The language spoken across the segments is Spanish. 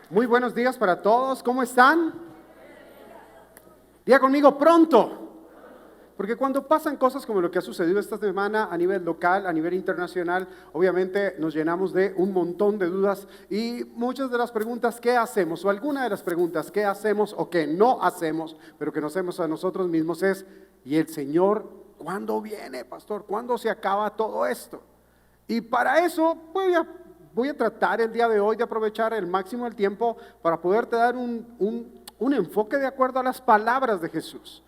Muy buenos días para todos, ¿cómo están? Diga conmigo pronto, porque cuando pasan cosas como lo que ha sucedido esta semana a nivel local, a nivel internacional, obviamente nos llenamos de un montón de dudas y muchas de las preguntas ¿qué hacemos? O alguna de las preguntas ¿qué hacemos o qué no hacemos? Pero que nos hacemos a nosotros mismos es, ¿y el Señor cuándo viene, pastor? ¿Cuándo se acaba todo esto? Y para eso voy a tratar el día de hoy de aprovechar el máximo del tiempo para poderte dar un enfoque de acuerdo a las palabras de Jesús.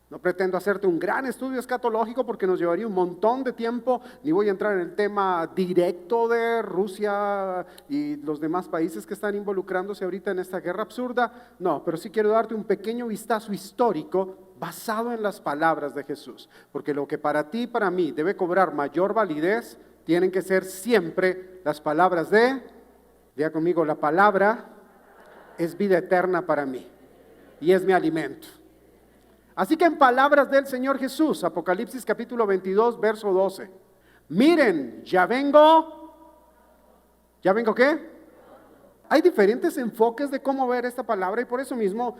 No pretendo hacerte un gran estudio escatológico porque nos llevaría un montón de tiempo, ni voy a entrar en el tema directo de Rusia y los demás países que están involucrándose ahorita en esta guerra absurda. No, pero sí quiero darte un pequeño vistazo histórico basado en las palabras de Jesús. Porque lo que para ti y para mí debe cobrar mayor validez tienen que ser siempre las palabras diga conmigo, la palabra es vida eterna para mí y es mi alimento. Así que en palabras del Señor Jesús, Apocalipsis capítulo 22, verso 12, miren, ¿ya vengo qué? Hay diferentes enfoques de cómo ver esta palabra y por eso mismo,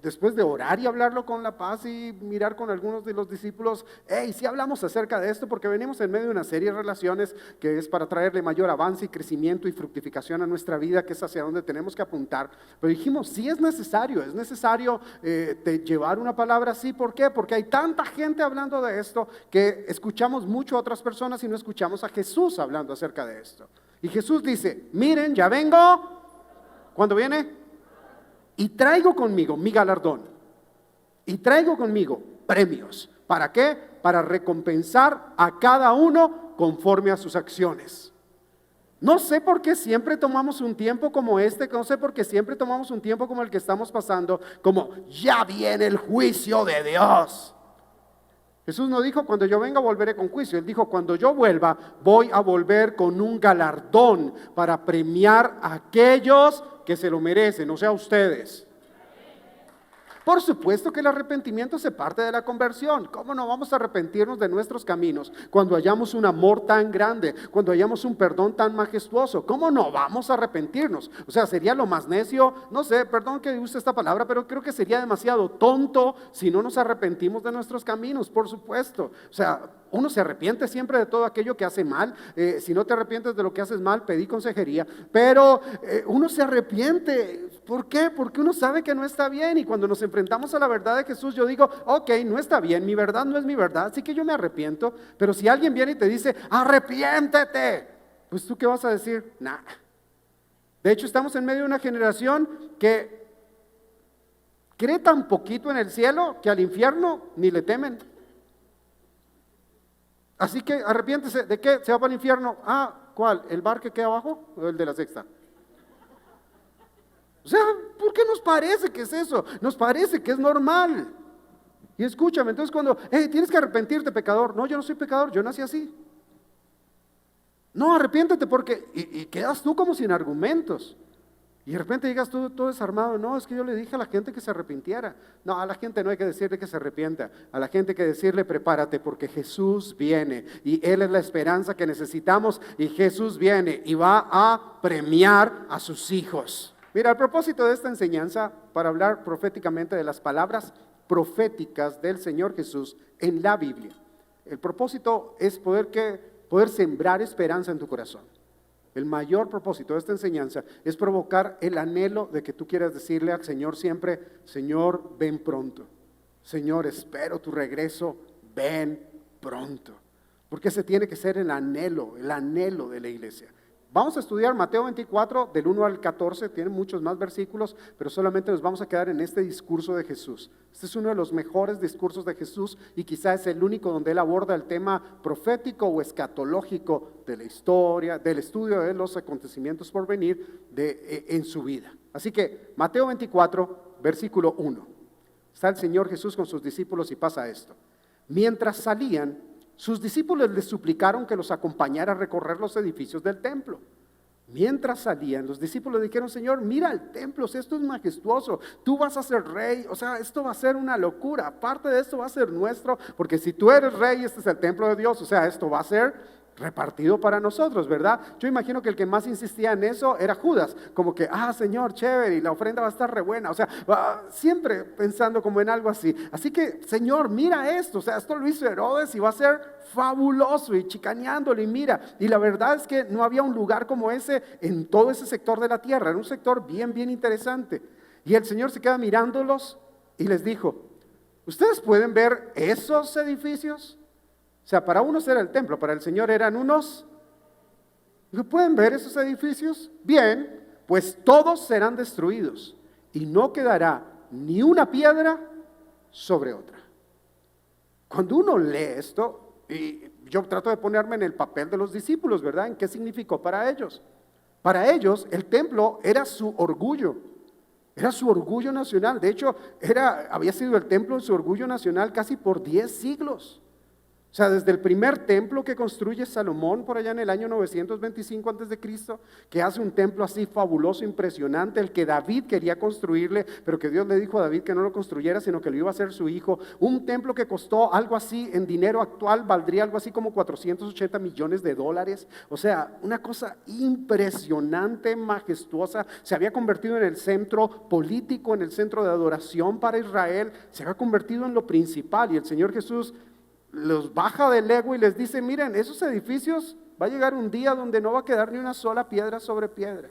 después de orar y hablarlo con La Paz y mirar con algunos de los discípulos, sí hablamos acerca de esto porque venimos en medio de una serie de relaciones que es para traerle mayor avance y crecimiento y fructificación a nuestra vida, que es hacia donde tenemos que apuntar. Pero dijimos, sí es necesario llevar una palabra así. ¿Por qué? Porque hay tanta gente hablando de esto que escuchamos mucho a otras personas y no escuchamos a Jesús hablando acerca de esto. Y Jesús dice, miren, ya vengo. ¿Cuándo viene? Y traigo conmigo mi galardón. Y traigo conmigo premios. ¿Para qué? Para recompensar a cada uno conforme a sus acciones. No sé por qué siempre tomamos un tiempo como este, no sé por qué siempre tomamos un tiempo como el que estamos pasando, como ya viene el juicio de Dios. Jesús no dijo, cuando yo venga volveré con juicio. Él dijo, cuando yo vuelva, voy a volver con un galardón para premiar a aquellos que se lo merecen, o sea, ustedes. Por supuesto que el arrepentimiento se parte de la conversión. ¿Cómo no vamos a arrepentirnos de nuestros caminos cuando hayamos un amor tan grande, cuando hayamos un perdón tan majestuoso? ¿Cómo no vamos a arrepentirnos? O sea, sería lo más necio, no sé, perdón que use esta palabra, pero creo que sería demasiado tonto si no nos arrepentimos de nuestros caminos, por supuesto. O sea, uno se arrepiente siempre de todo aquello que hace mal. Si no te arrepientes de lo que haces mal, pedí consejería. Pero uno se arrepiente. ¿Por qué? Porque uno sabe que no está bien. Y cuando nos enfrentamos a la verdad de Jesús, yo digo, ok, no está bien, mi verdad no es mi verdad, así que yo me arrepiento. Pero si alguien viene y te dice, arrepiéntete, pues tú ¿qué vas a decir? Nah. De hecho, estamos en medio de una generación que cree tan poquito en el cielo que al infierno ni le temen. Así que arrepiéntese. ¿De qué? ¿Se va para el infierno? ¿Cuál? ¿El bar que queda abajo o el de la sexta? O sea, ¿por qué nos parece que es eso? Nos parece que es normal. Y escúchame, entonces cuando, tienes que arrepentirte, pecador. No, yo no soy pecador, yo nací así. No, arrepiéntete porque, y quedas tú como sin argumentos. Y de repente llegas tú todo desarmado. No, es que yo le dije a la gente que se arrepintiera. No, a la gente no hay que decirle que se arrepienta. A la gente hay que decirle, prepárate porque Jesús viene. Y Él es la esperanza que necesitamos. Y Jesús viene y va a premiar a sus hijos. Mira, el propósito de esta enseñanza, para hablar proféticamente de las palabras proféticas del Señor Jesús en la Biblia. El propósito es poder sembrar esperanza en tu corazón. El mayor propósito de esta enseñanza es provocar el anhelo de que tú quieras decirle al Señor siempre, Señor, ven pronto. Señor, espero tu regreso, ven pronto. Porque ese tiene que ser el anhelo de la iglesia. Vamos a estudiar Mateo 24, del 1 al 14, tiene muchos más versículos, pero solamente nos vamos a quedar en este discurso de Jesús. Este es uno de los mejores discursos de Jesús y quizás es el único donde Él aborda el tema profético o escatológico de la historia, del estudio de los acontecimientos por venir en su vida. Así que Mateo 24, versículo 1. Está el Señor Jesús con sus discípulos y pasa esto. Mientras salían, sus discípulos les suplicaron que los acompañara a recorrer los edificios del templo. Mientras salían, los discípulos dijeron, Señor, mira el templo, esto es majestuoso, tú vas a ser rey, o sea, esto va a ser una locura, aparte de esto va a ser nuestro, porque si tú eres rey, este es el templo de Dios, o sea, esto va a ser repartido para nosotros, ¿verdad? Yo imagino que el que más insistía en eso era Judas, como que, Señor, chévere, y la ofrenda va a estar re buena, o sea, siempre pensando como en algo así. Así que, Señor, mira esto, o sea, esto lo hizo Herodes y va a ser fabuloso, y chicaneándolo, y mira, y la verdad es que no había un lugar como ese en todo ese sector de la tierra, era un sector bien, bien interesante. Y el Señor se queda mirándolos y les dijo, ¿ustedes pueden ver esos edificios? O sea, para unos era el templo, para el Señor eran unos. ¿Pueden ver esos edificios? Bien, pues todos serán destruidos y no quedará ni una piedra sobre otra. Cuando uno lee esto, y yo trato de ponerme en el papel de los discípulos, ¿verdad? ¿En qué significó para ellos? Para ellos el templo era su orgullo. Era su orgullo nacional. De hecho, había sido el templo su orgullo nacional casi por 10 siglos. O sea, desde el primer templo que construye Salomón por allá en el año 925 a.C., que hace un templo así fabuloso, impresionante, el que David quería construirle, pero que Dios le dijo a David que no lo construyera, sino que lo iba a hacer su hijo. Un templo que costó algo así, en dinero actual, valdría algo así como 480 millones de dólares. O sea, una cosa impresionante, majestuosa. Se había convertido en el centro político, en el centro de adoración para Israel. Se había convertido en lo principal, y el Señor Jesús los baja del ego y les dice, miren, esos edificios va a llegar un día donde no va a quedar ni una sola piedra sobre piedra.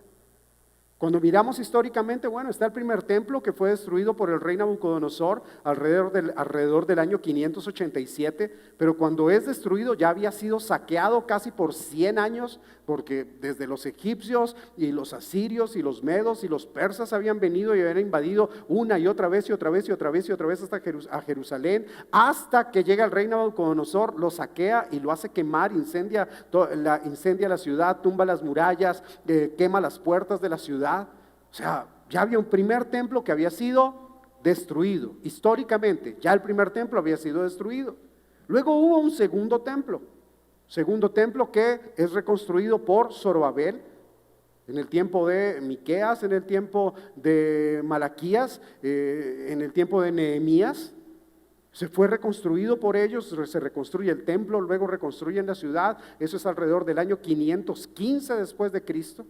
Cuando miramos históricamente, bueno, está el primer templo que fue destruido por el rey Nabucodonosor alrededor del año 587, pero cuando es destruido ya había sido saqueado casi por 100 años, porque desde los egipcios y los asirios y los medos y los persas habían venido y habían invadido una y otra vez y otra vez y otra vez y otra vez hasta Jerusalén, hasta que llega el rey Nabucodonosor, lo saquea y lo hace quemar, incendia la ciudad, tumba las murallas, quema las puertas de la ciudad. O sea, ya había un primer templo que había sido destruido. Históricamente, ya el primer templo había sido destruido. Luego hubo un segundo templo que es reconstruido por Zorobabel en el tiempo de Miqueas, en el tiempo de Malaquías, en el tiempo de Nehemías. Se fue reconstruido por ellos, se reconstruye el templo, luego reconstruyen la ciudad. Eso es alrededor del año 515 después de Cristo.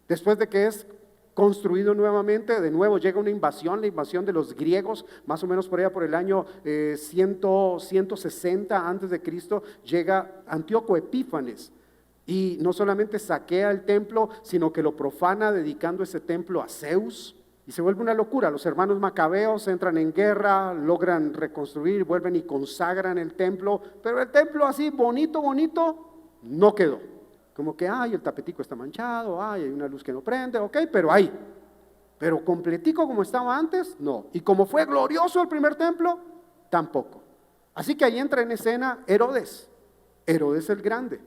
Después de que es construido nuevamente, de nuevo llega una invasión, la invasión de los griegos, más o menos por allá por el año 160 antes de Cristo, llega Antíoco Epífanes y no solamente saquea el templo, sino que lo profana dedicando ese templo a Zeus. Y se vuelve una locura. Los hermanos macabeos entran en guerra, logran reconstruir, vuelven y consagran el templo, pero el templo así bonito, no quedó. Como que, el tapetico está manchado, hay una luz que no prende, ok, pero completico como estaba antes, no. Y como fue glorioso el primer templo, tampoco. Así que ahí entra en escena Herodes el Grande.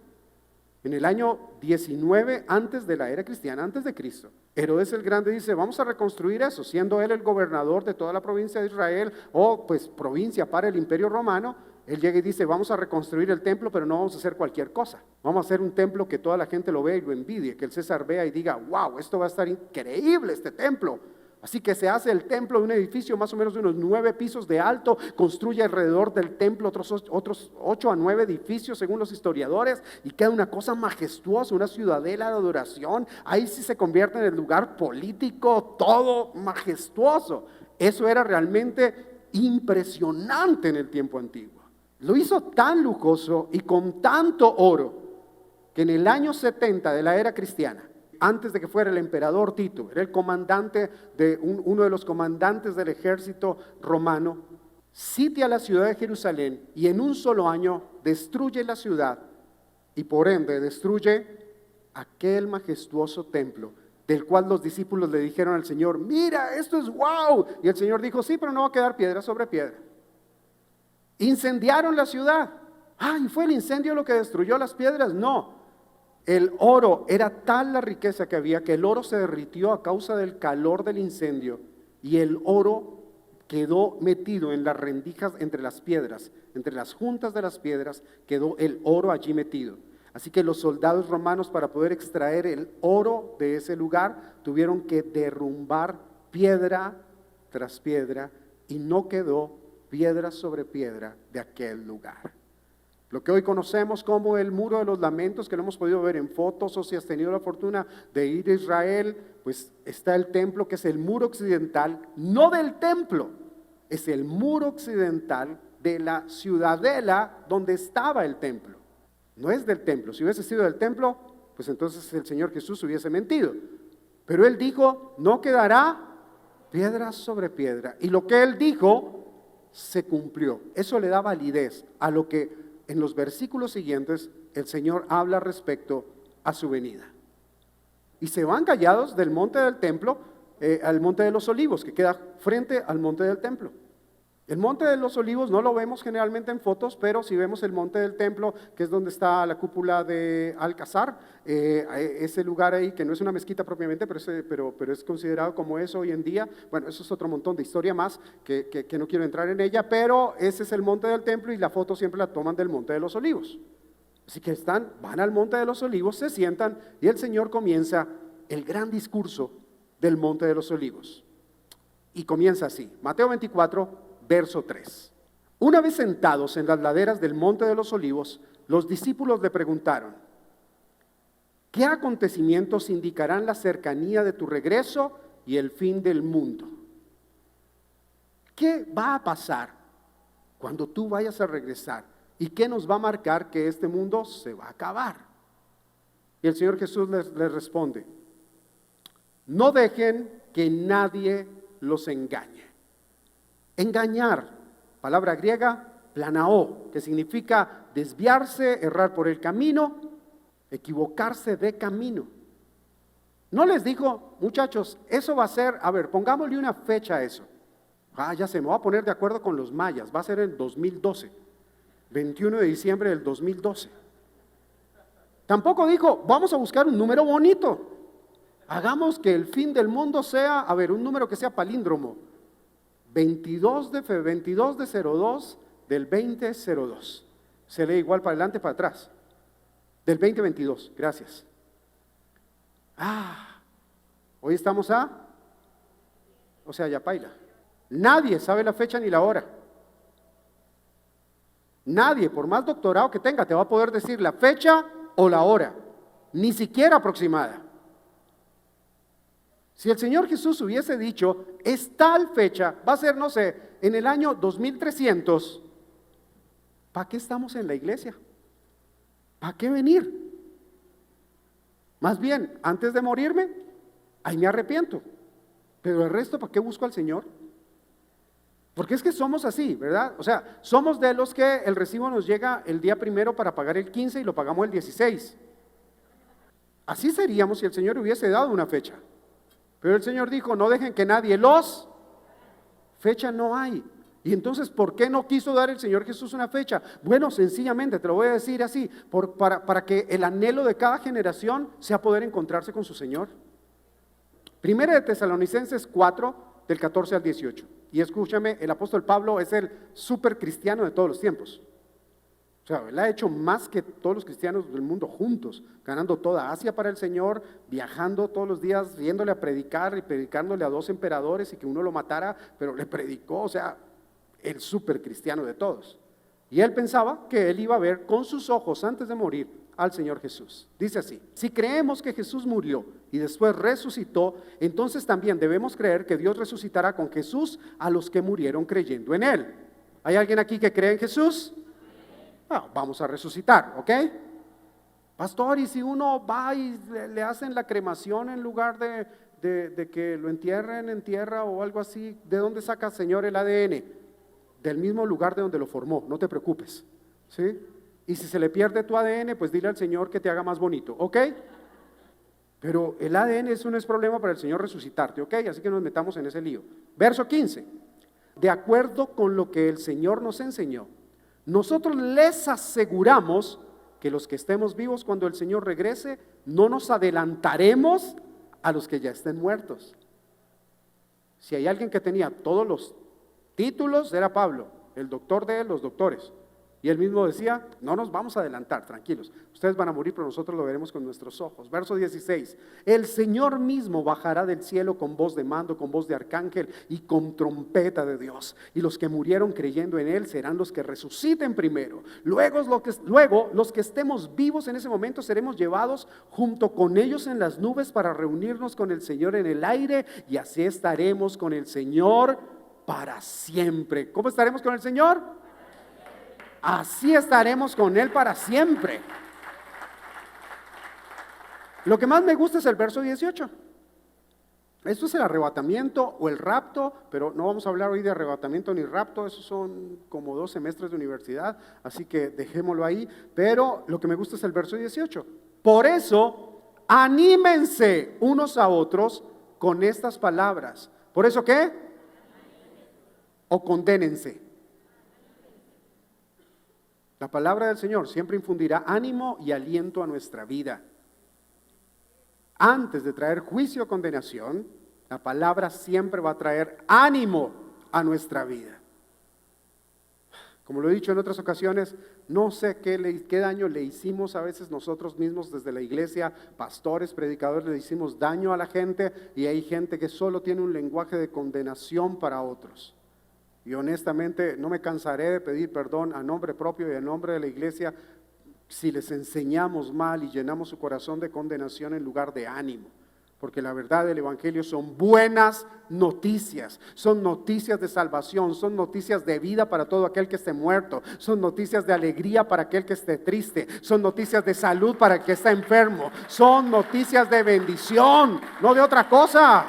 En el año 19 antes de la era cristiana, antes de Cristo, Herodes el Grande dice, vamos a reconstruir eso, siendo él el gobernador de toda la provincia de Israel, o pues provincia para el Imperio Romano. Él llega y dice, vamos a reconstruir el templo, pero no vamos a hacer cualquier cosa. Vamos a hacer un templo que toda la gente lo vea y lo envidie, que el César vea y diga, wow, esto va a estar increíble este templo. Así que se hace el templo de un edificio más o menos de unos 9 pisos de alto, construye alrededor del templo otros 8 a 9 edificios según los historiadores, y queda una cosa majestuosa, una ciudadela de adoración. Ahí sí se convierte en el lugar político, todo majestuoso. Eso era realmente impresionante en el tiempo antiguo. Lo hizo tan lujoso y con tanto oro que en el año 70 de la era cristiana, antes de que fuera el emperador Tito, era el comandante uno de los comandantes del ejército romano, sitia la ciudad de Jerusalén y en un solo año destruye la ciudad y por ende destruye aquel majestuoso templo del cual los discípulos le dijeron al Señor, mira, esto es wow. Y el Señor dijo, sí, pero no va a quedar piedra sobre piedra. Incendiaron la ciudad. ¿Y fue el incendio lo que destruyó las piedras? No. El oro, era tal la riqueza que había que el oro se derritió a causa del calor del incendio y el oro quedó metido en las rendijas entre las piedras, entre las juntas de las piedras quedó el oro allí metido. Así que los soldados romanos, para poder extraer el oro de ese lugar, tuvieron que derrumbar piedra tras piedra y no quedó piedra sobre piedra de aquel lugar. Lo que hoy conocemos como el Muro de los Lamentos, que lo hemos podido ver en fotos, o si has tenido la fortuna de ir a Israel, pues está el templo que es el muro occidental, no del templo, es el muro occidental de la ciudadela donde estaba el templo. No es del templo. Si hubiese sido del templo, pues entonces el Señor Jesús hubiese mentido. Pero Él dijo, no quedará piedra sobre piedra. Y lo que Él dijo se cumplió. Eso le da validez a lo que en los versículos siguientes el Señor habla respecto a su venida. Y se van callados del monte del templo al monte de los olivos, que queda frente al monte del templo. El monte de los olivos no lo vemos generalmente en fotos, pero si vemos el monte del templo, que es donde está la cúpula de Alcázar, ese lugar ahí, que no es una mezquita propiamente, pero es considerado como eso hoy en día. Bueno, eso es otro montón de historia más que no quiero entrar en ella, pero ese es el monte del templo y la foto siempre la toman del monte de los olivos. Así que van al monte de los olivos, se sientan y el Señor comienza el gran discurso del monte de los olivos. Y comienza así, Mateo 24, verso 3. Una vez sentados en las laderas del monte de los olivos, los discípulos le preguntaron, ¿qué acontecimientos indicarán la cercanía de tu regreso y el fin del mundo? ¿Qué va a pasar cuando tú vayas a regresar? ¿Y qué nos va a marcar que este mundo se va a acabar? Y el Señor Jesús les responde, no dejen que nadie los engañe. Engañar, palabra griega, planao, que significa desviarse, errar por el camino, equivocarse de camino. No les dijo, muchachos, eso va a ser, a ver, pongámosle una fecha a eso. Ya se me va a poner de acuerdo con los mayas, va a ser el 2012, 21 de diciembre del 2012. Tampoco dijo, vamos a buscar un número bonito. Hagamos que el fin del mundo sea, a ver, un número que sea palíndromo. 22 de 02 del 2002. Se lee igual para adelante, para atrás. Del 2022, gracias. Hoy estamos ya paila. Nadie sabe la fecha ni la hora. Nadie, por más doctorado que tenga, te va a poder decir la fecha o la hora, ni siquiera aproximada. Si el Señor Jesús hubiese dicho, es tal fecha, va a ser, no sé, en el año 2300, ¿para qué estamos en la iglesia? ¿Para qué venir? Más bien, antes de morirme, ahí me arrepiento. Pero el resto, ¿para qué busco al Señor? Porque es que somos así, ¿verdad? O sea, somos de los que el recibo nos llega el día primero para pagar el 15 y lo pagamos el 16. Así seríamos si el Señor hubiese dado una fecha. Pero el Señor dijo, no dejen que nadie fecha no hay. Y entonces, ¿por qué no quiso dar el Señor Jesús una fecha? Bueno, sencillamente, te lo voy a decir así, para que el anhelo de cada generación sea poder encontrarse con su Señor. Primera de Tesalonicenses 4, del 14 al 18. Y escúchame, el apóstol Pablo es el súper cristiano de todos los tiempos. O sea, él ha hecho más que todos los cristianos del mundo juntos, ganando toda Asia para el Señor, viajando todos los días, yéndole a predicar y predicándole a 2 emperadores y que uno lo matara, pero le predicó, o sea, el súper cristiano de todos. Y él pensaba que él iba a ver con sus ojos antes de morir al Señor Jesús. Dice así, si creemos que Jesús murió y después resucitó, entonces también debemos creer que Dios resucitará con Jesús a los que murieron creyendo en Él. ¿Hay alguien aquí que cree en Jesús? Vamos a resucitar, ¿ok? Pastor, y si uno va y le hacen la cremación en lugar de que lo entierren en tierra o algo así, ¿de dónde saca, Señor, el ADN? Del mismo lugar de donde lo formó, no te preocupes, ¿sí? Y si se le pierde tu ADN, pues dile al Señor que te haga más bonito, ¿ok? Pero el ADN eso no es problema para el Señor resucitarte, ¿ok? Así que nos metamos en ese lío. Verso 15, de acuerdo con lo que el Señor nos enseñó, nosotros les aseguramos que los que estemos vivos cuando el Señor regrese, no nos adelantaremos a los que ya estén muertos. Si hay alguien que tenía todos los títulos, era Pablo, el doctor de los doctores. Y él mismo decía, no nos vamos a adelantar, tranquilos, ustedes van a morir, pero nosotros lo veremos con nuestros ojos. Verso 16, el Señor mismo bajará del cielo con voz de mando, con voz de arcángel y con trompeta de Dios. Y los que murieron creyendo en Él serán los que resuciten primero. Luego los que estemos vivos en ese momento seremos llevados junto con ellos en las nubes para reunirnos con el Señor en el aire, y así estaremos con el Señor para siempre. ¿Cómo estaremos con el Señor? Así estaremos con Él para siempre. Lo que más me gusta es el verso 18. Esto es el arrebatamiento o el rapto, pero no vamos a hablar hoy de arrebatamiento ni rapto, esos son como 2 semestres de universidad, así que dejémoslo ahí. Pero lo que me gusta es el verso 18. Por eso, anímense unos a otros con estas palabras. ¿Por eso qué? O condénense. La palabra del Señor siempre infundirá ánimo y aliento a nuestra vida. Antes de traer juicio o condenación, la palabra siempre va a traer ánimo a nuestra vida. Como lo he dicho en otras ocasiones, no sé qué daño le hicimos a veces nosotros mismos desde la iglesia, pastores, predicadores, le hicimos daño a la gente, y hay gente que solo tiene un lenguaje de condenación para otros. Y honestamente no me cansaré de pedir perdón a nombre propio y a nombre de la iglesia si les enseñamos mal y llenamos su corazón de condenación en lugar de ánimo. Porque la verdad del evangelio son buenas noticias, son noticias de salvación, son noticias de vida para todo aquel que esté muerto, son noticias de alegría para aquel que esté triste, son noticias de salud para el que está enfermo, son noticias de bendición, no de otra cosa.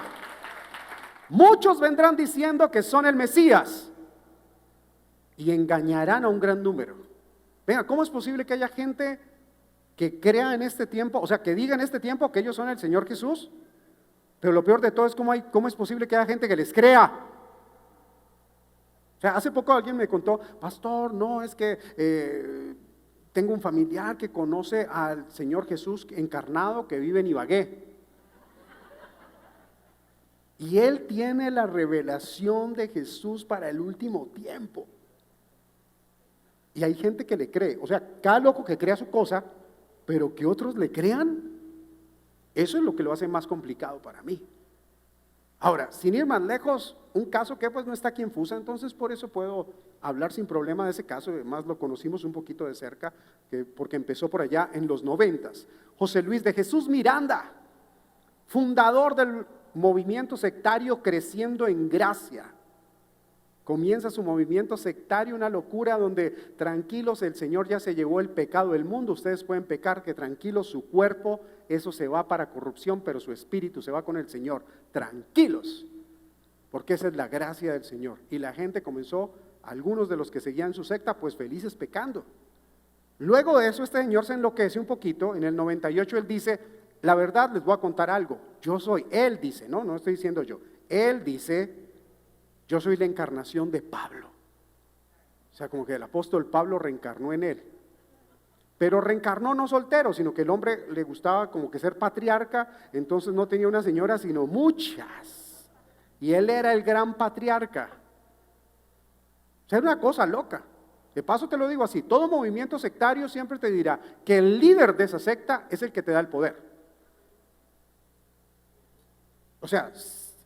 Muchos vendrán diciendo que son el Mesías y engañarán a un gran número. Venga, ¿cómo es posible que haya gente que crea en este tiempo, o sea, que diga en este tiempo que ellos son el Señor Jesús? Pero lo peor de todo es cómo es posible que haya gente que les crea. O sea, hace poco alguien me contó, pastor, no, es que tengo un familiar que conoce al Señor Jesús encarnado que vive en Ibagué. Y él tiene la revelación de Jesús para el último tiempo. Y hay gente que le cree, o sea, cada loco que crea su cosa, pero que otros le crean, eso es lo que lo hace más complicado para mí. Ahora, sin ir más lejos, un caso que pues no está aquí en Fusa, entonces por eso puedo hablar sin problema de ese caso, además lo conocimos un poquito de cerca, porque empezó por allá en los 90s. José Luis de Jesús Miranda, fundador del movimiento sectario Creciendo en Gracia. Comienza su movimiento sectario, una locura donde tranquilos, el Señor ya se llevó el pecado del mundo, ustedes pueden pecar, que tranquilos, su cuerpo, eso se va para corrupción, pero su espíritu se va con el Señor, tranquilos, porque esa es la gracia del Señor. Y la gente comenzó, algunos de los que seguían su secta, pues felices pecando. Luego de eso este señor se enloquece un poquito, en el 98 él dice, la verdad les voy a contar algo, él dice, no estoy diciendo yo, él dice, yo soy la encarnación de Pablo. O sea, como que el apóstol Pablo reencarnó en él. Pero reencarnó no soltero, sino que el hombre le gustaba como que ser patriarca, entonces no tenía una señora, sino muchas. Y él era el gran patriarca. O sea, era una cosa loca. De paso te lo digo así, todo movimiento sectario siempre te dirá que el líder de esa secta es el que te da el poder. O sea,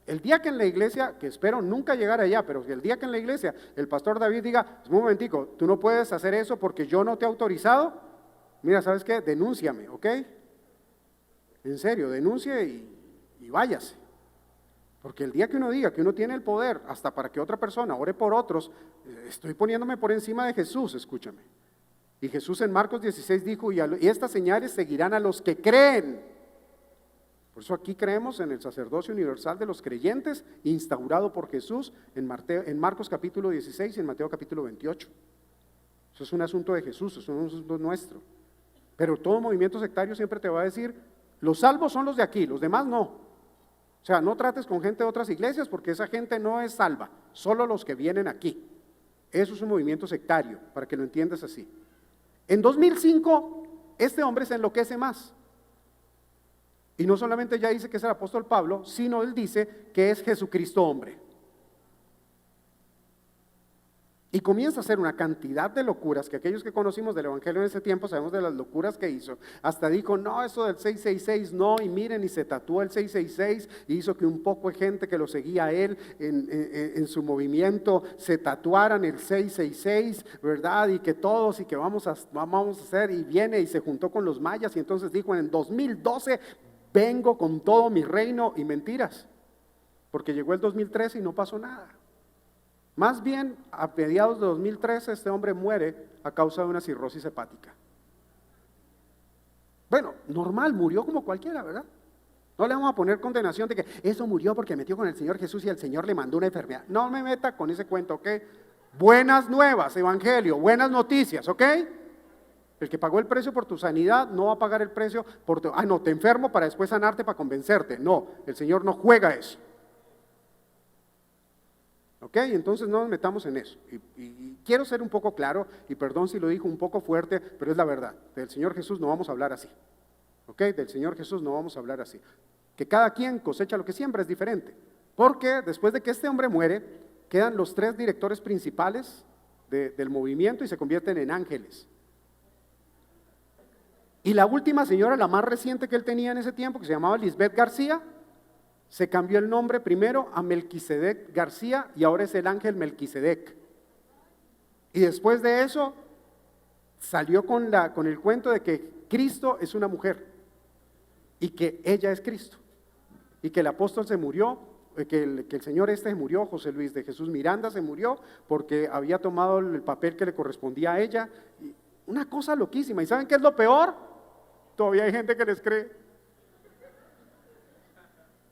el día que en la iglesia, que espero nunca llegar allá, pero el día que en la iglesia el pastor David diga, un momentico, tú no puedes hacer eso porque yo no te he autorizado, mira, ¿sabes qué? Denúnciame, ¿ok? En serio, denuncie y váyase. Porque el día que uno diga que uno tiene el poder hasta para que otra persona ore por otros, estoy poniéndome por encima de Jesús, escúchame. Y Jesús en Marcos 16 dijo, y estas señales seguirán a los que creen. Por eso aquí creemos en el sacerdocio universal de los creyentes, instaurado por Jesús en Marcos capítulo 16 y en Mateo capítulo 28. Eso es un asunto de Jesús, eso es un asunto nuestro. Pero todo movimiento sectario siempre te va a decir, los salvos son los de aquí, los demás no. O sea, no trates con gente de otras iglesias porque esa gente no es salva, solo los que vienen aquí. Eso es un movimiento sectario, para que lo entiendas así. En 2005, este hombre se enloquece más. Y no solamente ya dice que es el apóstol Pablo, sino él dice que es Jesucristo hombre. Y comienza a hacer una cantidad de locuras que aquellos que conocimos del Evangelio en ese tiempo sabemos de las locuras que hizo. Hasta dijo, no, eso del 666 no, y miren, y se tatuó el 666 y hizo que un poco de gente que lo seguía a él en su movimiento se tatuaran el 666, ¿verdad? Y que todos, y que vamos a hacer, y viene y se juntó con los mayas y entonces dijo, en el 2012 vengo con todo mi reino, y mentiras, porque llegó el 2013 y no pasó nada. Más bien, a mediados de 2013, este hombre muere a causa de una cirrosis hepática. Bueno, normal, murió como cualquiera, ¿verdad? No le vamos a poner condenación de que eso murió porque metió con el Señor Jesús y el Señor le mandó una enfermedad. No me meta con ese cuento, ¿ok? Buenas nuevas, evangelio, buenas noticias, ¿ok? El que pagó el precio por tu sanidad no va a pagar el precio por tu... no, te enfermo para después sanarte, para convencerte. No, el Señor no juega eso. ¿Ok? Entonces no nos metamos en eso. Y quiero ser un poco claro, y perdón si lo dijo un poco fuerte, pero es la verdad. Del Señor Jesús no vamos a hablar así. ¿Ok? Del Señor Jesús no vamos a hablar así. Que cada quien cosecha lo que siembra es diferente. Porque después de que este hombre muere, quedan los 3 directores principales del movimiento y se convierten en ángeles. Y la última señora, la más reciente que él tenía en ese tiempo, que se llamaba Lisbeth García, se cambió el nombre primero a Melquisedec García y ahora es el ángel Melquisedec. Y después de eso salió con el cuento de que Cristo es una mujer y que ella es Cristo y que el apóstol se murió, que el señor se murió, José Luis de Jesús Miranda se murió porque había tomado el papel que le correspondía a ella. Una cosa loquísima. ¿Y saben qué es lo peor? Todavía hay gente que les cree.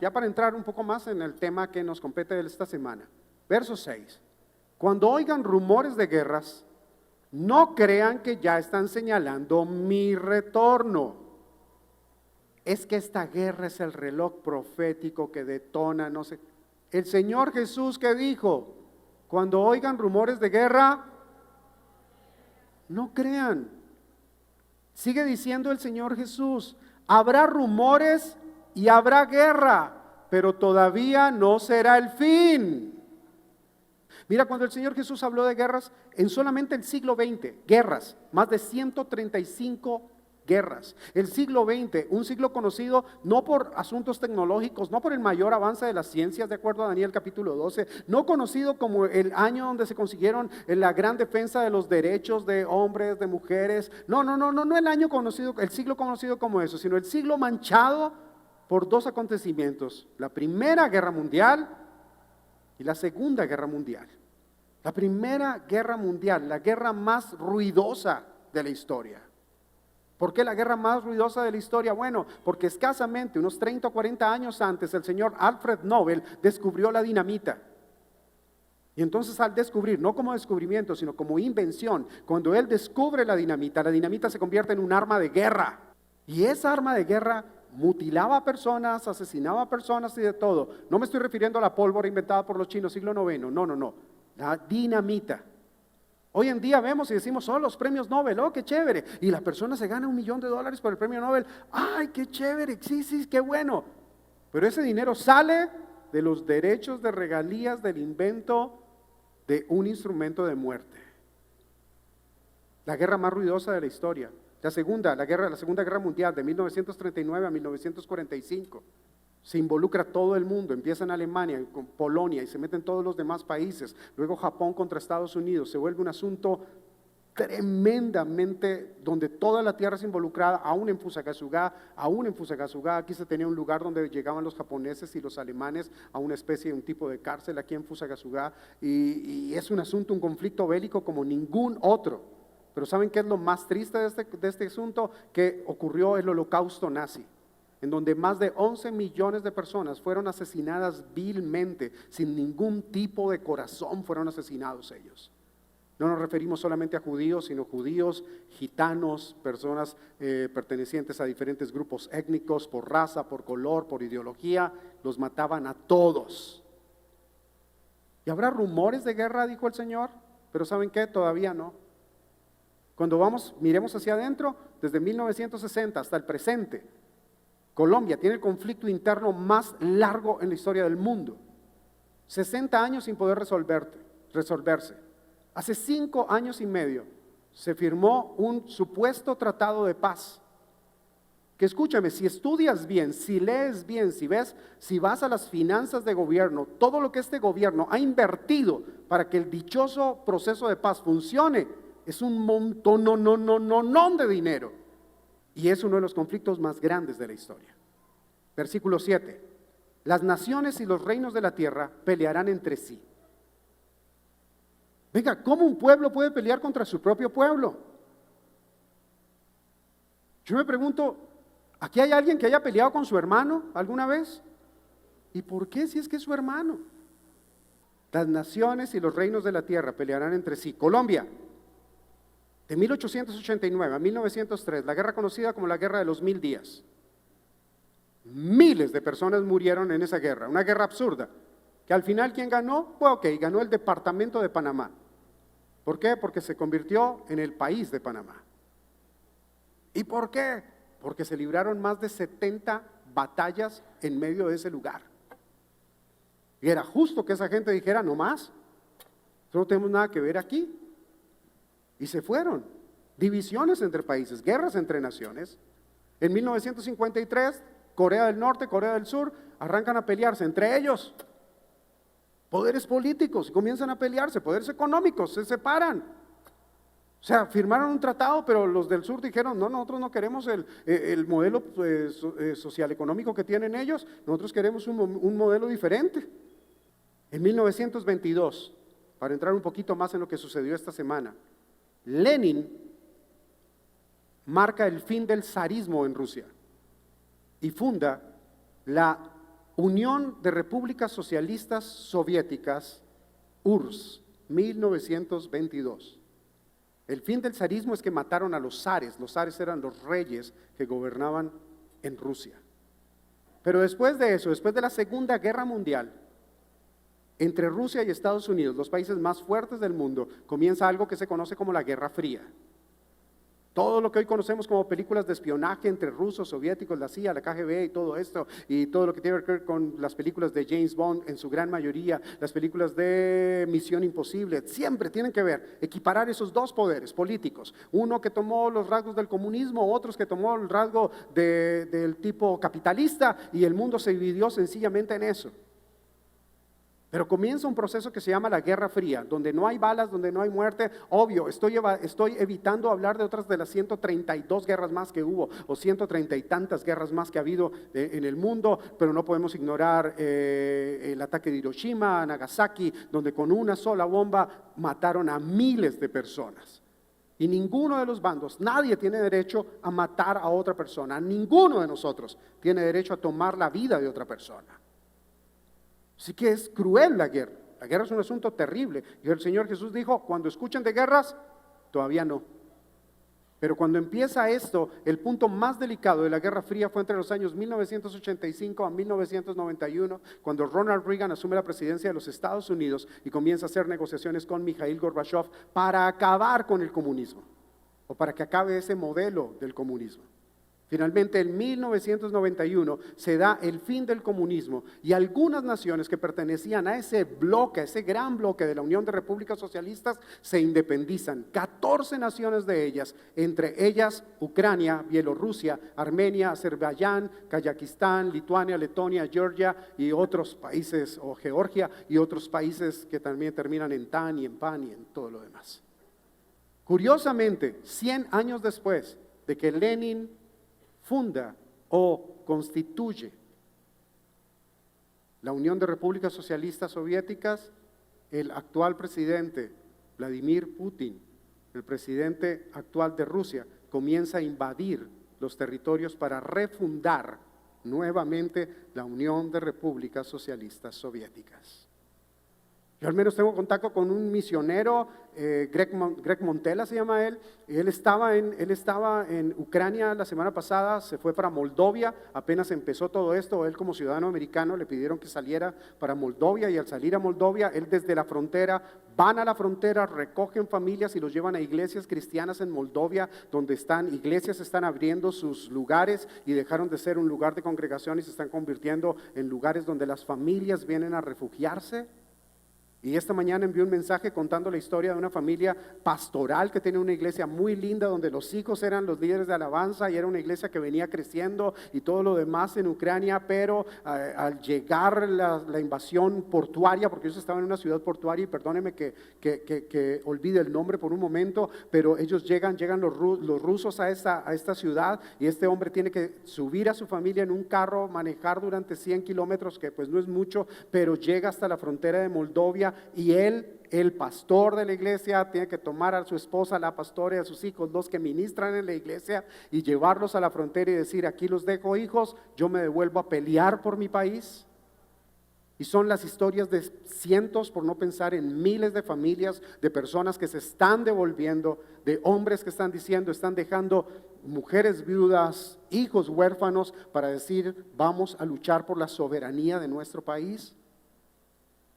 Ya para entrar un poco más en el tema que nos compete de esta semana. Verso 6. Cuando oigan rumores de guerras, no crean que ya están señalando mi retorno. Es que esta guerra es el reloj profético que detona, no sé. El Señor Jesús que dijo, cuando oigan rumores de guerra, no crean. Sigue diciendo el Señor Jesús, habrá rumores y habrá guerra, pero todavía no será el fin. Mira, cuando el Señor Jesús habló de guerras, en solamente el siglo XX, guerras, más de 135 guerras. El siglo XX, un siglo conocido no por asuntos tecnológicos, no por el mayor avance de las ciencias, de acuerdo a Daniel capítulo 12, no conocido como el año donde se consiguieron la gran defensa de los derechos de hombres, de mujeres, no el año conocido, el siglo conocido como eso, sino el siglo manchado por 2 acontecimientos, la Primera Guerra Mundial y la Segunda Guerra Mundial. La Primera Guerra Mundial, la guerra más ruidosa de la historia. ¿Por qué la guerra más ruidosa de la historia? Bueno, porque escasamente unos 30 o 40 años antes el señor Alfred Nobel descubrió la dinamita. Y entonces al descubrir, no como descubrimiento, sino como invención, cuando él descubre la dinamita se convierte en un arma de guerra. Y esa arma de guerra mutilaba a personas, asesinaba a personas y de todo. No me estoy refiriendo a la pólvora inventada por los chinos siglo IX, no, la dinamita. Hoy en día vemos y decimos, los premios Nobel, qué chévere, y la persona se gana $1 millón por el premio Nobel, ay, qué chévere, sí, qué bueno, pero ese dinero sale de los derechos de regalías del invento de un instrumento de muerte. La guerra más ruidosa de la historia. La Segunda Guerra Mundial de 1939 a 1945, se involucra todo el mundo, empieza en Alemania, con Polonia y se meten todos los demás países, luego Japón contra Estados Unidos, se vuelve un asunto tremendamente, donde toda la tierra es involucrada, aún en Fusagasugá, aquí se tenía un lugar donde llegaban los japoneses y los alemanes a una especie de un tipo de cárcel aquí en Fusagasugá, y es un asunto, un conflicto bélico como ningún otro. Pero ¿saben qué es lo más triste de este asunto? Que ocurrió el holocausto nazi, en donde más de 11 millones de personas fueron asesinadas vilmente, sin ningún tipo de corazón fueron asesinados ellos. No nos referimos solamente a judíos, sino judíos, gitanos, personas pertenecientes a diferentes grupos étnicos, por raza, por color, por ideología, los mataban a todos. ¿Y habrá rumores de guerra?, dijo el Señor, pero ¿saben qué? Todavía no. Cuando miremos hacia adentro, desde 1960 hasta el presente, Colombia tiene el conflicto interno más largo en la historia del mundo. 60 años sin poder resolverse. Hace 5 años y medio se firmó un supuesto tratado de paz. Que escúchame, si estudias bien, si lees bien, si vas a las finanzas de gobierno, todo lo que este gobierno ha invertido para que el dichoso proceso de paz funcione, es un montón, no de dinero. Y es uno de los conflictos más grandes de la historia. Versículo 7. Las naciones y los reinos de la tierra pelearán entre sí. Venga, ¿cómo un pueblo puede pelear contra su propio pueblo? Yo me pregunto, ¿aquí hay alguien que haya peleado con su hermano alguna vez? ¿Y por qué si es que es su hermano? Las naciones y los reinos de la tierra pelearán entre sí. Colombia, de 1889 a 1903, la guerra conocida como la Guerra de los 1000 días. Miles de personas murieron en esa guerra, una guerra absurda, que al final ¿quién ganó? Pues ganó el departamento de Panamá. ¿Por qué? Porque se convirtió en el país de Panamá. ¿Y por qué? Porque se libraron más de 70 batallas en medio de ese lugar. Y era justo que esa gente dijera, no más, no tenemos nada que ver aquí. Y se fueron. Divisiones entre países, guerras entre naciones. En 1953, Corea del Norte, Corea del Sur, arrancan a pelearse entre ellos. Poderes políticos comienzan a pelearse, poderes económicos se separan. O sea, firmaron un tratado, pero los del sur dijeron, no, nosotros no queremos el modelo social económico que tienen ellos, nosotros queremos un modelo diferente. En 1922, para entrar un poquito más en lo que sucedió esta semana, Lenin marca el fin del zarismo en Rusia y funda la Unión de Repúblicas Socialistas Soviéticas, URSS, 1922. El fin del zarismo es que mataron a los zares eran los reyes que gobernaban en Rusia. Pero después de eso, después de la Segunda Guerra Mundial, entre Rusia y Estados Unidos, los países más fuertes del mundo, comienza algo que se conoce como la Guerra Fría. Todo lo que hoy conocemos como películas de espionaje entre rusos, soviéticos, la CIA, la KGB y todo esto, y todo lo que tiene que ver con las películas de James Bond en su gran mayoría, las películas de Misión Imposible, siempre tienen que ver, equiparar esos dos poderes políticos, uno que tomó los rasgos del comunismo, otros que tomó el rasgo del tipo capitalista, y el mundo se dividió sencillamente en eso. Pero comienza un proceso que se llama la Guerra Fría, donde no hay balas, donde no hay muerte. Obvio, estoy evitando hablar de otras de las 132 guerras más que hubo, o 130 y tantas guerras más que ha habido en el mundo, pero no podemos ignorar el ataque de Hiroshima, Nagasaki, donde con una sola bomba mataron a miles de personas. Y ninguno de los bandos, nadie tiene derecho a matar a otra persona, ninguno de nosotros tiene derecho a tomar la vida de otra persona. Así que es cruel la guerra. La guerra es un asunto terrible. Y el Señor Jesús dijo, cuando escuchen de guerras, todavía no. Pero cuando empieza esto, el punto más delicado de la Guerra Fría fue entre los años 1985 a 1991, cuando Ronald Reagan asume la presidencia de los Estados Unidos y comienza a hacer negociaciones con Mikhail Gorbachev para acabar con el comunismo, o para que acabe ese modelo del comunismo. Finalmente, en 1991 se da el fin del comunismo y algunas naciones que pertenecían a ese bloque, a ese gran bloque de la Unión de Repúblicas Socialistas, se independizan. 14 naciones de ellas, entre ellas Ucrania, Bielorrusia, Armenia, Azerbaiyán, Kazajistán, Lituania, Letonia, Georgia y otros países, o Georgia y otros países que también terminan en tan y en pan y en todo lo demás. Curiosamente, 100 años después de que Lenin funda o constituye la Unión de Repúblicas Socialistas Soviéticas, el actual presidente Vladimir Putin, el presidente actual de Rusia, comienza a invadir los territorios para refundar nuevamente la Unión de Repúblicas Socialistas Soviéticas. Yo al menos tengo contacto con un misionero, Greg Montela se llama él. Él estaba en Ucrania la semana pasada, se fue para Moldovia, apenas empezó todo esto. Él como ciudadano americano le pidieron que saliera para Moldovia, y al salir a Moldovia, él desde la frontera, van a la frontera, recogen familias y los llevan a iglesias cristianas en Moldovia, donde iglesias están abriendo sus lugares y dejaron de ser un lugar de congregación y se están convirtiendo en lugares donde las familias vienen a refugiarse. Y esta mañana envié un mensaje contando la historia de una familia pastoral que tiene una iglesia muy linda donde los hijos eran los líderes de alabanza y era una iglesia que venía creciendo y todo lo demás en Ucrania, pero al llegar la invasión portuaria, porque ellos estaban en una ciudad portuaria, y perdónenme que olvide el nombre por un momento, pero ellos llegan los rusos a esta ciudad, y este hombre tiene que subir a su familia en un carro, manejar durante 100 kilómetros, que pues no es mucho, pero llega hasta la frontera de Moldovia. Y él, el pastor de la iglesia, tiene que tomar a su esposa, la pastora, y a sus hijos, los que ministran en la iglesia, y llevarlos a la frontera y decir: aquí los dejo, hijos, yo me devuelvo a pelear por mi país. Y son las historias de cientos, por no pensar en miles de familias, de personas que se están devolviendo, de hombres que están diciendo, están dejando mujeres viudas, hijos huérfanos, para decir: vamos a luchar por la soberanía de nuestro país.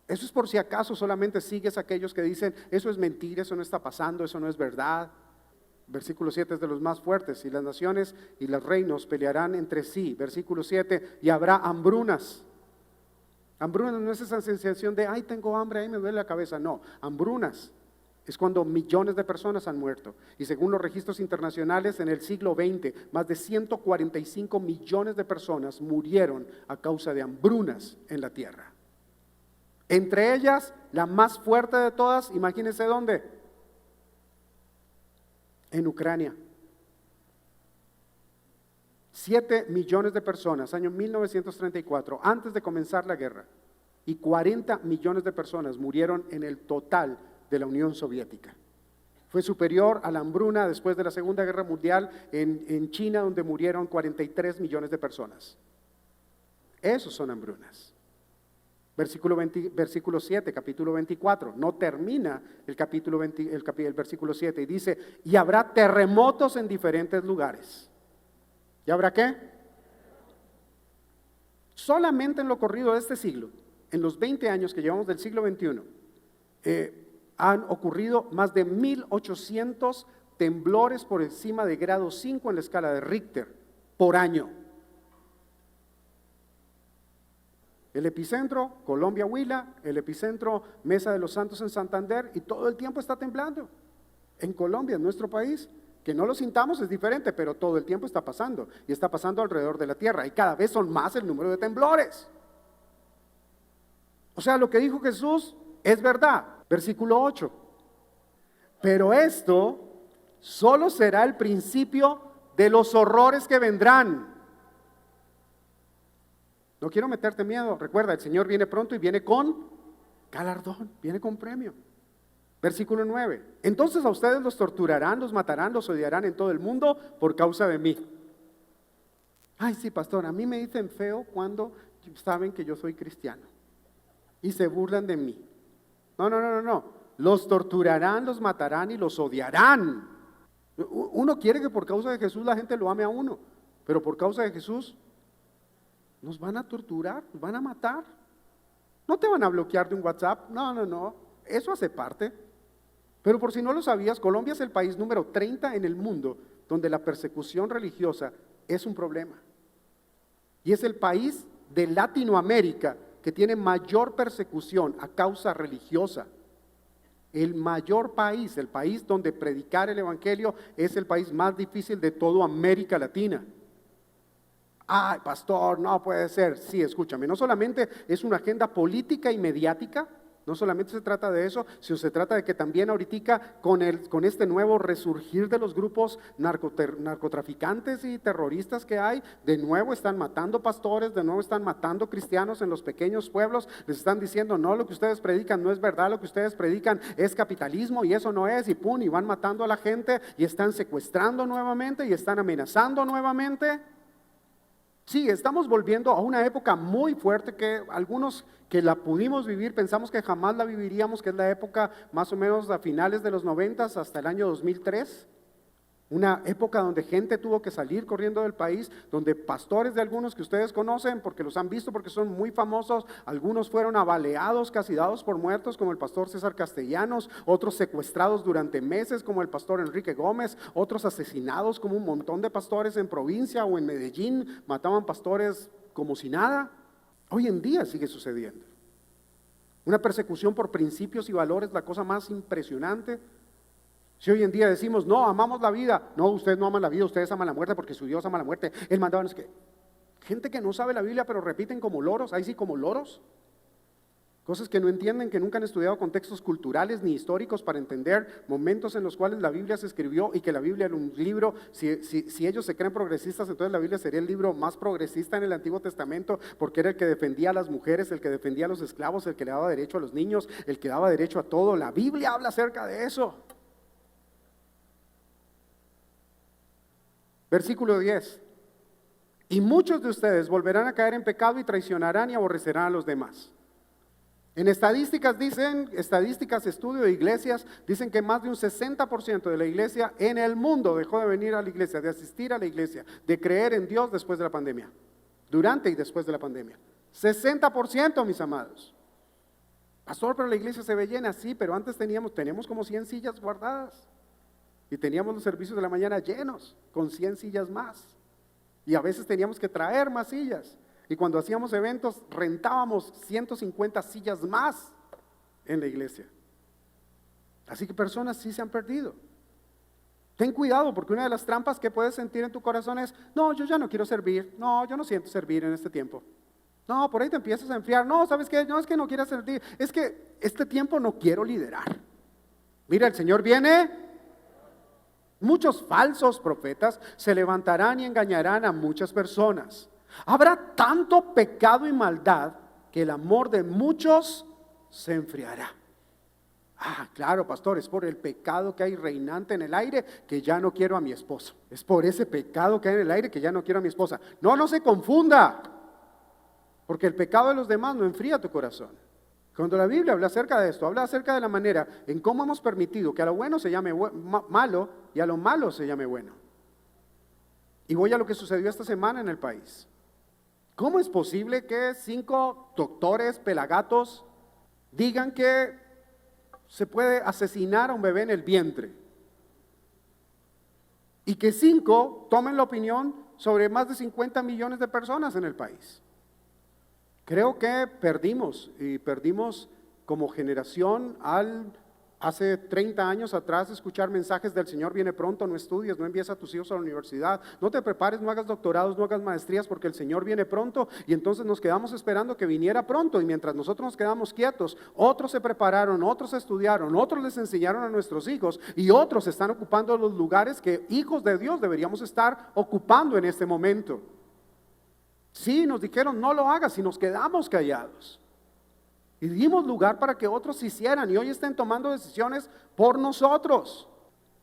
Eso es por si acaso solamente sigues a aquellos que dicen: eso es mentira, eso no está pasando, eso no es verdad. Versículo 7 es de los más fuertes: y las naciones y los reinos pelearán entre sí. Versículo 7, y habrá hambrunas. Hambrunas no es esa sensación de: ay, tengo hambre, ay, me duele la cabeza. No, hambrunas es cuando millones de personas han muerto. Y según los registros internacionales, en el siglo XX, más de 145 millones de personas murieron a causa de hambrunas en la tierra. Entre ellas, la más fuerte de todas, imagínense dónde: en Ucrania. 7 millones de personas, año 1934, antes de comenzar la guerra, y 40 millones de personas murieron en el total de la Unión Soviética. Fue superior a la hambruna después de la Segunda Guerra Mundial en China, donde murieron 43 millones de personas. Esos son hambrunas. Versículo 7, capítulo 24, no termina el versículo 7, y dice: y habrá terremotos en diferentes lugares. ¿Y habrá qué? Solamente en lo corrido de este siglo, en los 20 años que llevamos del siglo XXI, han ocurrido más de 1800 temblores por encima de grado 5 en la escala de Richter por año. El epicentro, Colombia, Huila; el epicentro, Mesa de los Santos en Santander, y todo el tiempo está temblando. En Colombia, en nuestro país, que no lo sintamos es diferente, pero todo el tiempo está pasando, y está pasando alrededor de la tierra, y cada vez son más el número de temblores. O sea, lo que dijo Jesús es verdad. Versículo 8, pero esto solo será el principio de los horrores que vendrán. No quiero meterte miedo. Recuerda, el Señor viene pronto y viene con galardón, viene con premio. Versículo 9, entonces a ustedes los torturarán, los matarán, los odiarán en todo el mundo por causa de mí. Ay, sí, pastor, a mí me dicen feo cuando saben que yo soy cristiano y se burlan de mí. No. Los torturarán, los matarán y los odiarán. Uno quiere que por causa de Jesús la gente lo ame a uno, pero por causa de Jesús nos van a torturar, nos van a matar. No te van a bloquear de un WhatsApp, no, eso hace parte. Pero por si no lo sabías, Colombia es el país número 30 en el mundo donde la persecución religiosa es un problema. Y es el país de Latinoamérica que tiene mayor persecución a causa religiosa. El mayor país, el país donde predicar el evangelio es el país más difícil de toda América Latina. Ay, pastor, no puede ser. Sí, escúchame, no solamente es una agenda política y mediática, no solamente se trata de eso, sino se trata de que también ahorita con este nuevo resurgir de los grupos narcotraficantes y terroristas que hay, de nuevo están matando pastores, de nuevo están matando cristianos en los pequeños pueblos, les están diciendo: no, lo que ustedes predican no es verdad, lo que ustedes predican es capitalismo y eso no es, y pum, y van matando a la gente y están secuestrando nuevamente y están amenazando nuevamente. Sí, estamos volviendo a una época muy fuerte que algunos que la pudimos vivir pensamos que jamás la viviríamos, que es la época más o menos a finales de los 90 hasta el año 2003. Una época donde gente tuvo que salir corriendo del país, donde pastores de algunos que ustedes conocen porque los han visto, porque son muy famosos, algunos fueron abaleados, casi dados por muertos, como el pastor César Castellanos, otros secuestrados durante meses como el pastor Enrique Gómez, otros asesinados como un montón de pastores en provincia o en Medellín, mataban pastores como si nada. Hoy en día sigue sucediendo. Una persecución por principios y valores, la cosa más impresionante. Si hoy en día decimos, no, amamos la vida. No, ustedes no aman la vida, ustedes aman la muerte porque su Dios ama la muerte. Él mandaba, no es que gente que no sabe la Biblia pero repiten como loros, ahí sí como loros. Cosas que no entienden, que nunca han estudiado contextos culturales ni históricos para entender momentos en los cuales la Biblia se escribió y que la Biblia era un libro. Si ellos se creen progresistas, entonces la Biblia sería el libro más progresista en el Antiguo Testamento, porque era el que defendía a las mujeres, el que defendía a los esclavos, el que le daba derecho a los niños, el que daba derecho a todo. La Biblia habla acerca de eso. Versículo 10. Y muchos de ustedes volverán a caer en pecado y traicionarán y aborrecerán a los demás. En estadísticas dicen, estudio de iglesias, dicen que más de un 60% de la iglesia en el mundo dejó de venir a la iglesia, de asistir a la iglesia, de creer en Dios después de la pandemia, durante y después de la pandemia. 60%, mis amados. Pastor, pero la iglesia se ve llena, sí, pero antes tenemos como 100 sillas guardadas y teníamos los servicios de la mañana llenos, con 100 sillas más. Y a veces teníamos que traer más sillas. Y cuando hacíamos eventos, rentábamos 150 sillas más en la iglesia. Así que personas sí se han perdido. Ten cuidado, porque una de las trampas que puedes sentir en tu corazón es, no, yo ya no quiero servir, no, yo no siento servir en este tiempo. No, por ahí te empiezas a enfriar, no, ¿sabes qué? No, es que no quiero servir, es que este tiempo no quiero liderar. Mira, el Señor viene. Muchos falsos profetas se levantarán y engañarán a muchas personas. Habrá tanto pecado y maldad que el amor de muchos se enfriará. Ah, claro, pastor, es por el pecado que hay reinante en el aire que ya no quiero a mi esposo. Es por ese pecado que hay en el aire que ya no quiero a mi esposa. No se confunda, porque el pecado de los demás no enfría tu corazón. Cuando la Biblia habla acerca de esto, habla acerca de la manera en cómo hemos permitido que a lo bueno se llame malo y a lo malo se llame bueno. Y voy a lo que sucedió esta semana en el país. ¿Cómo es posible que 5 doctores pelagatos digan que se puede asesinar a un bebé en el vientre? Y que 5 tomen la opinión sobre más de 50 millones de personas en el país. Creo que perdimos como generación hace 30 años atrás escuchar mensajes del Señor viene pronto, no estudies, no envíes a tus hijos a la universidad, no te prepares, no hagas doctorados, no hagas maestrías porque el Señor viene pronto. Y entonces nos quedamos esperando que viniera pronto, y mientras nosotros nos quedamos quietos, otros se prepararon, otros estudiaron, otros les enseñaron a nuestros hijos y otros están ocupando los lugares que hijos de Dios deberíamos estar ocupando en este momento. Sí, nos dijeron no lo hagas y nos quedamos callados. Y dimos lugar para que otros hicieran y hoy estén tomando decisiones por nosotros.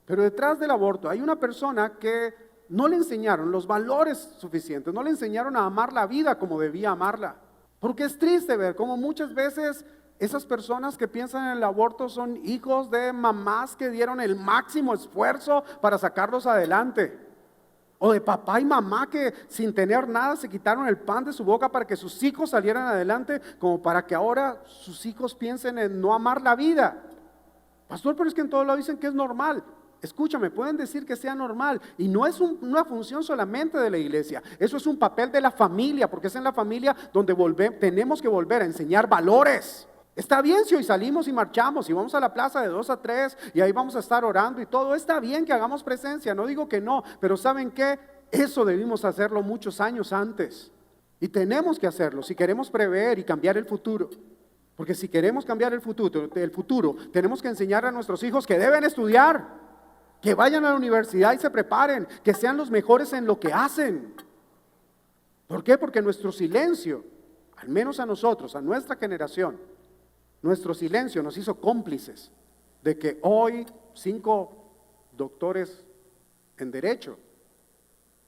Pero detrás del aborto hay una persona que no le enseñaron los valores suficientes, no le enseñaron a amar la vida como debía amarla. Porque es triste ver cómo muchas veces esas personas que piensan en el aborto son hijos de mamás que dieron el máximo esfuerzo para sacarlos adelante. O de papá y mamá que sin tener nada se quitaron el pan de su boca para que sus hijos salieran adelante, como para que ahora sus hijos piensen en no amar la vida. Pastor, pero es que en todo lado dicen que es normal. Escúchame, pueden decir que sea normal y no es una función solamente de la iglesia. Eso es un papel de la familia, porque es en la familia donde tenemos que volver a enseñar valores. Está bien si hoy salimos y marchamos y vamos a la plaza de 2 a 3 y ahí vamos a estar orando y todo, está bien que hagamos presencia, no digo que no, pero ¿saben qué? Eso debimos hacerlo muchos años antes y tenemos que hacerlo si queremos prever y cambiar el futuro. Porque si queremos cambiar el futuro, tenemos que enseñar a nuestros hijos que deben estudiar, que vayan a la universidad y se preparen, que sean los mejores en lo que hacen. ¿Por qué? Porque nuestro silencio, al menos a nosotros, a nuestra generación, nuestro silencio nos hizo cómplices de que hoy 5 doctores en derecho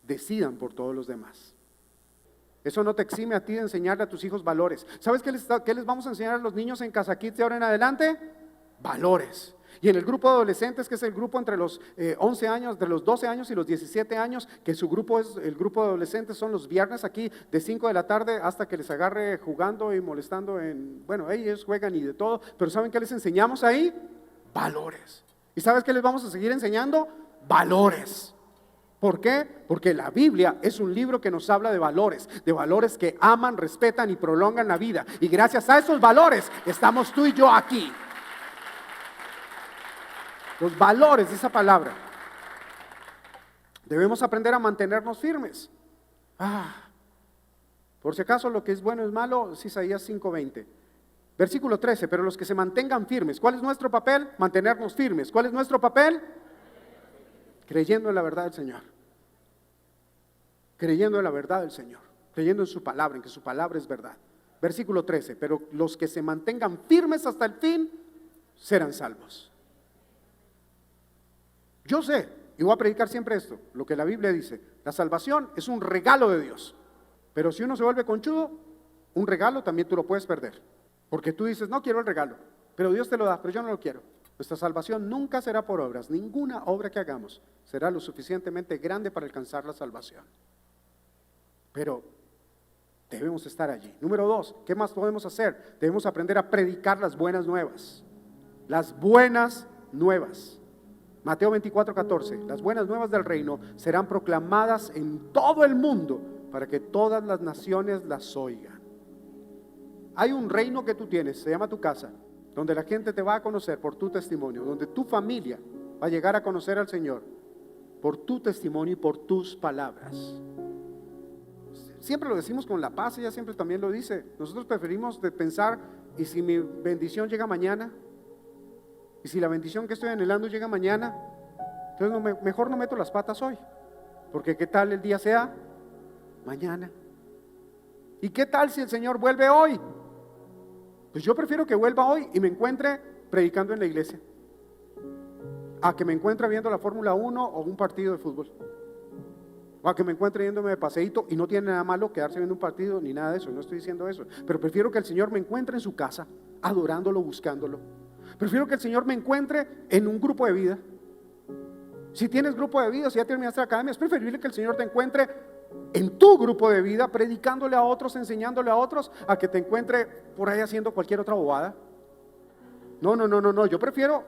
decidan por todos los demás. Eso no te exime a ti de enseñarle a tus hijos valores. ¿Sabes qué les vamos a enseñar a los niños en Casa Kids de ahora en adelante? Valores. Y en el grupo de adolescentes, que es el grupo entre los 11 años, entre los 12 años y los 17 años, que su grupo es, el grupo de adolescentes son los viernes aquí de 5 de la tarde hasta que les agarre jugando y molestando bueno, ellos juegan y de todo, pero ¿saben qué les enseñamos ahí? Valores. ¿Y sabes qué les vamos a seguir enseñando? Valores. ¿Por qué? Porque la Biblia es un libro que nos habla de valores que aman, respetan y prolongan la vida. Y gracias a esos valores estamos tú y yo aquí. Los valores de esa palabra. Debemos aprender a mantenernos firmes. Por si acaso lo que es bueno es malo, es Isaías 5:20. Versículo 13, pero los que se mantengan firmes. ¿Cuál es nuestro papel? Mantenernos firmes. ¿Cuál es nuestro papel? Creyendo en la verdad del Señor. Creyendo en la verdad del Señor. Creyendo en su palabra, en que su palabra es verdad. Versículo 13, pero los que se mantengan firmes hasta el fin serán salvos. Yo sé, y voy a predicar siempre esto, lo que la Biblia dice: la salvación es un regalo de Dios. Pero si uno se vuelve conchudo, un regalo también tú lo puedes perder. Porque tú dices, no quiero el regalo, pero Dios te lo da, pero yo no lo quiero. Nuestra salvación nunca será por obras. Ninguna obra que hagamos será lo suficientemente grande para alcanzar la salvación. Pero debemos estar allí. Número 2, ¿qué más podemos hacer? Debemos aprender a predicar las buenas nuevas. Las buenas nuevas. Mateo 24:14, las buenas nuevas del reino serán proclamadas en todo el mundo para que todas las naciones las oigan. Hay un reino que tú tienes, se llama tu casa, donde la gente te va a conocer por tu testimonio, donde tu familia va a llegar a conocer al Señor por tu testimonio y por tus palabras. Siempre lo decimos con la paz, ella siempre también lo dice. Nosotros preferimos pensar, ¿y si mi bendición llega mañana? ¿Y si la bendición que estoy anhelando llega mañana? Entonces mejor no meto las patas hoy, porque ¿qué tal el día sea mañana? ¿Y qué tal si el Señor vuelve hoy? Pues yo prefiero que vuelva hoy y me encuentre predicando en la iglesia, a que me encuentre viendo la Fórmula 1 o un partido de fútbol, o a que me encuentre yéndome de paseíto. Y no tiene nada malo quedarse viendo un partido ni nada de eso, no estoy diciendo eso, pero prefiero que el Señor me encuentre en su casa, adorándolo, buscándolo. Prefiero que el Señor me encuentre en un grupo de vida. Si tienes grupo de vida, si ya terminaste la academia, es preferible que el Señor te encuentre en tu grupo de vida, predicándole a otros, enseñándole a otros, a que te encuentre por ahí haciendo cualquier otra bobada. No, yo prefiero,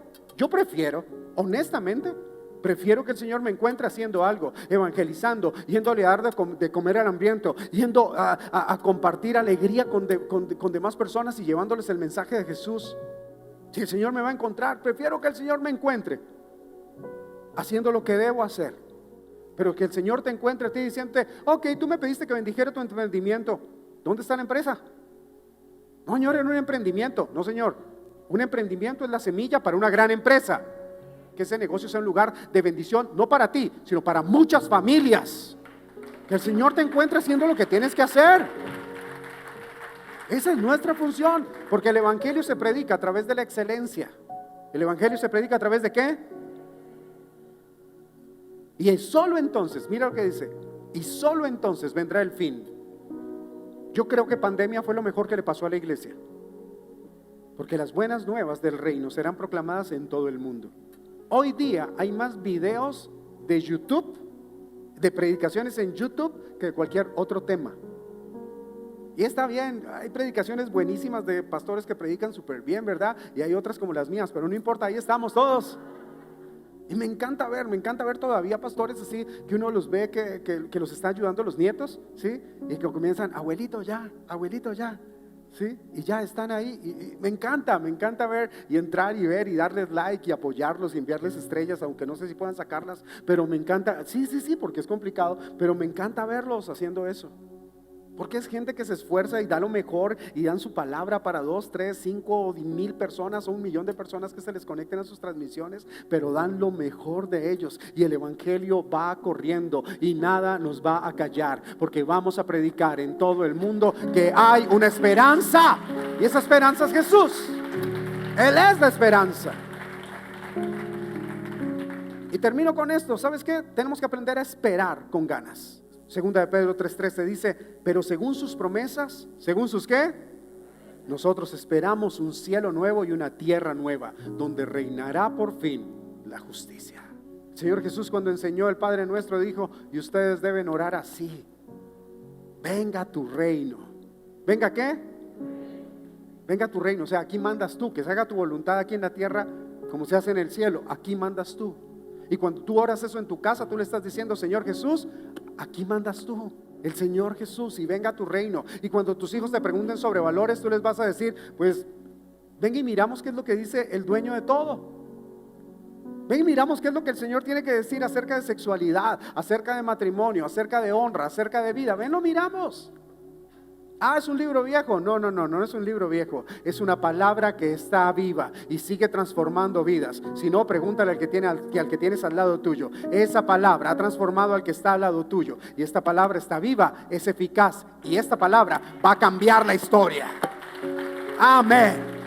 honestamente, prefiero que el Señor me encuentre haciendo algo, evangelizando, yéndole a dar de comer al hambriento, yendo a compartir alegría con demás personas y llevándoles el mensaje de Jesús. Si el Señor me va a encontrar, prefiero que el Señor me encuentre haciendo lo que debo hacer. Pero que el Señor te encuentre a ti diciendo, ok, tú me pediste que bendijera tu emprendimiento. ¿Dónde está la empresa? No, señor, era un emprendimiento. No, señor, un emprendimiento es la semilla para una gran empresa. Que ese negocio sea un lugar de bendición, no para ti, sino para muchas familias. Que el Señor te encuentre haciendo lo que tienes que hacer. Esa es nuestra función, porque el evangelio se predica a través de la excelencia. El evangelio se predica a través de ¿qué? Y solo entonces, mira lo que dice, y solo entonces vendrá el fin. Yo creo que pandemia fue lo mejor que le pasó a la iglesia, porque las buenas nuevas del reino serán proclamadas en todo el mundo. Hoy día hay más videos de YouTube, de predicaciones en YouTube, que de cualquier otro tema. Y está bien, hay predicaciones buenísimas de pastores que predican súper bien, ¿verdad? Y hay otras como las mías, pero no importa, ahí estamos todos. Y me encanta ver todavía pastores así, que uno los ve que los está ayudando los nietos, ¿sí? Y que comienzan, abuelito ya, ¿sí? Y ya están ahí, y me encanta ver y entrar y ver y darles like y apoyarlos y enviarles estrellas, aunque no sé si puedan sacarlas, pero me encanta, sí, porque es complicado, pero me encanta verlos haciendo eso. Porque es gente que se esfuerza y da lo mejor y dan su palabra para 2, 3, 5 o 1000 personas o 1,000,000 de personas que se les conecten a sus transmisiones, pero dan lo mejor de ellos y el evangelio va corriendo y nada nos va a callar, porque vamos a predicar en todo el mundo que hay una esperanza, y esa esperanza es Jesús. Él es la esperanza. Y termino con esto, ¿sabes qué? Tenemos que aprender a esperar con ganas. Segunda de Pedro 3:13 dice, pero según sus promesas, ¿según sus qué? Nosotros esperamos un cielo nuevo y una tierra nueva, donde reinará por fin la justicia. El Señor Jesús, cuando enseñó el Padre Nuestro, dijo, y ustedes deben orar así: venga tu reino. ¿Venga qué? Venga tu reino, o sea, aquí mandas tú, que se haga tu voluntad aquí en la tierra como se hace en el cielo, aquí mandas tú. Y cuando tú oras eso en tu casa, tú le estás diciendo: Señor Jesús, aquí mandas tú, el Señor Jesús, y venga a tu reino. Y cuando tus hijos te pregunten sobre valores, tú les vas a decir: pues venga y miramos qué es lo que dice el dueño de todo. Ven y miramos qué es lo que el Señor tiene que decir acerca de sexualidad, acerca de matrimonio, acerca de honra, acerca de vida. Ven, lo miramos. ¿Es un libro viejo? No es un libro viejo. Es una palabra que está viva y sigue transformando vidas. Si no, pregúntale al que tienes al lado tuyo. Esa palabra ha transformado al que está al lado tuyo. Y esta palabra está viva, es eficaz. Y esta palabra va a cambiar la historia. Amén.